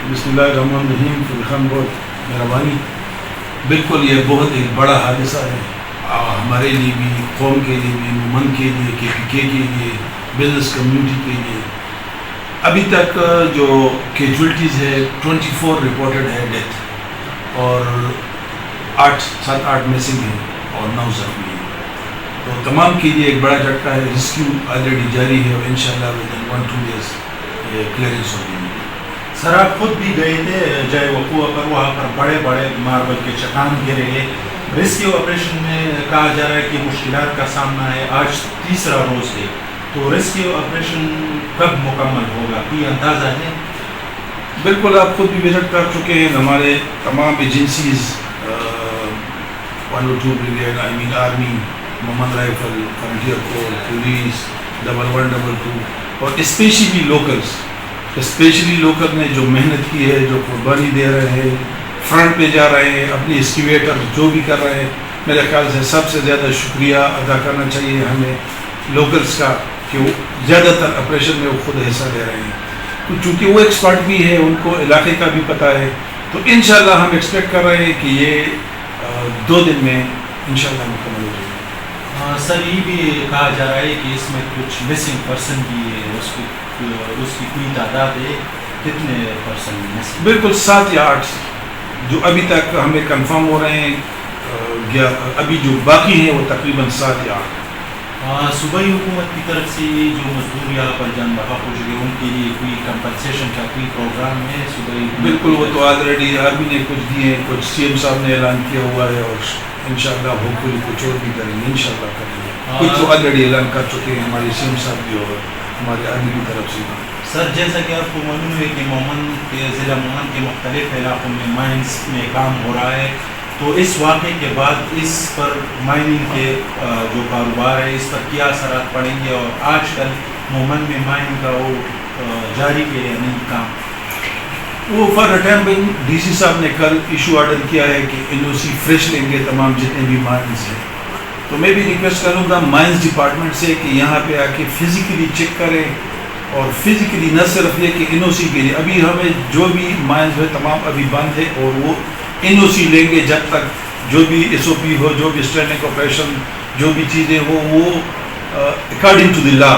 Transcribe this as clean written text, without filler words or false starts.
بسم اللہ الرحمن الرحیم. فضل خان بہت مہربانی. بالکل یہ بہت ایک بڑا حادثہ ہے ہمارے لیے بھی, قوم کے لیے بھی, مومن کے لیے, کے لیے, بزنس کمیونٹی کے لیے. ابھی تک جو کیجویلٹیز ہے 24 رپورٹڈ ہے ڈیتھ, اور 7-8 مسنگ ہیں اور 9 زخمی ہیں. تو تمام کے لیے ایک بڑا جھٹکا ہے. ریسکیو آلریڈی جاری ہے اور انشاءاللہ ودن 1-2 days یہ کلیئرنس ہو گئی. سر آپ خود بھی گئے تھے جائے وقوع پر, وہاں پر بڑے بڑے ماربل کے چٹان گرے ہیں. ریسکیو آپریشن میں کہا جا رہا ہے کہ مشکلات کا سامنا ہے. آج تیسرا روز ہے, تو ریسکیو آپریشن کب مکمل ہوگا, کوئی اندازہ ہے؟ بالکل آپ خود بھی وزٹ کر چکے ہیں. ہمارے تمام ایجنسیز 102 بریگیڈ, آرمی, محمد رائفل, فرنٹیئر کور, پولیس, 1122 اور اسپیشلی لوکل نے جو محنت کی ہے, جو قربانی دے رہے ہیں, فرنٹ پہ جا رہے ہیں, اپنی ایکسکیویٹر جو بھی کر رہے ہیں, میرے خیال سے سب سے زیادہ شکریہ ادا کرنا چاہیے ہمیں لوکلس کا کہ وہ زیادہ تر آپریشن میں وہ خود حصہ لے رہے ہیں. چونکہ وہ ایکسپرٹ بھی ہے, ان کو علاقے کا بھی پتہ ہے. تو انشاءاللہ ہم ایکسپیکٹ کر رہے ہیں کہ یہ 2 دن میں انشاءاللہ مکمل ہو جائے گا. سر یہ بھی کہا جا رہا ہے کہ اس میں کچھ مسنگ پرسن بھی ہے, اس کی کوئی تعداد ہے, کتنے پرسن مسنگ؟ بالکل 7 یا 8 جو ابھی تک ہمیں کنفرم ہو رہے ہیں. ابھی جو باقی ہیں وہ تقریباً 7 یا 8. صوبائی حکومت کی طرف سے جو مزدور یہاں پر جان بحق ہو چکے ان کے لیے کوئی کمپنسیشن کا کوئی پروگرام ہے صوبائی؟ بالکل, وہ تو آلریڈی آرمی نے کچھ دیے, کچھ سی ایم صاحب نے اعلان کیا ہوا ہے, اور انشاءاللہ ہوپفلی کچھ اور بھی کریں گے, انشاءاللہ کریں گے. کچھ تو آلریڈی اعلان کر چکے ہیں ہمارے سی ایم صاحب بھی اور ہمارے آرمی کی طرف سے. سر جیسا کہ آپ کو معلوم ہے کہ ضلع مومن کے مختلف علاقوں میں مائنس میں کام ہو رہا ہے, تو اس واقعے کے بعد اس پر مائننگ کے جو کاروبار ہے اس پر کیا اثرات پڑیں گے, اور آج کل مومن میں مائننگ کا وہ جاری کے نہیں کام؟ وہ فار ٹائم ڈی سی صاحب نے کل ایشو آرڈر کیا ہے کہ NOC فریش لیں گے تمام جتنے بھی مائنز ہیں. تو میں بھی ریکویسٹ کروں گا مائنز ڈپارٹمنٹ سے کہ یہاں پہ آ کے فزیکلی چیک کریں, اور فزیکلی نہ صرف یہ کہ NOC کے لیے ابھی ہمیں جو بھی مائنز ہے تمام ابھی بند ہے, اور وہ NOC لیں گے جب تک جو بھی SOP ہو, جو بھی اسٹینڈنگ آپریشن جو بھی چیزیں ہو وہ اکارڈنگ ٹو دی لا